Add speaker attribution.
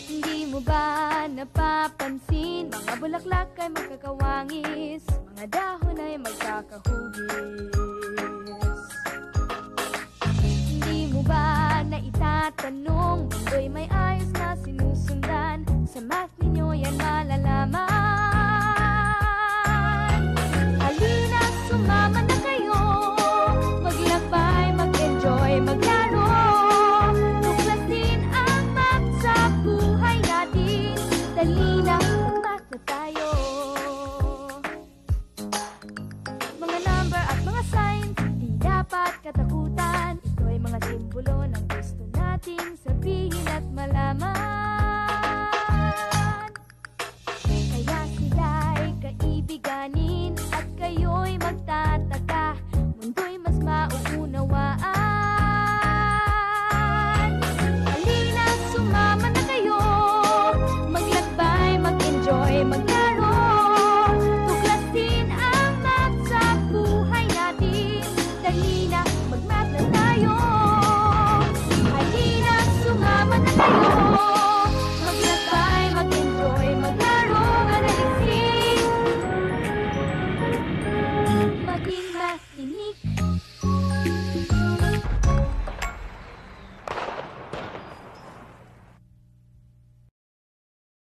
Speaker 1: Hindi mo ba napapansin, mga bulaklak ay magkakawangis, mga dahon ay magkakahugis? Hindi mo ba naitatanong, mundo'y may ayos na sinusundan, sa math ninyo yan malalaman. Halina, sumama na kayo, maglakbay, mag-enjoy, maglaro, tuklasin ang math sa buhay natin. Dali na, mag-math na tayo. Mga number at mga signs, di dapat katakutan. Ito ay mga simbolo ng gusto nating sabihin at malaman. Kaya sila'y kaibiganin at kayo'y magtatanong.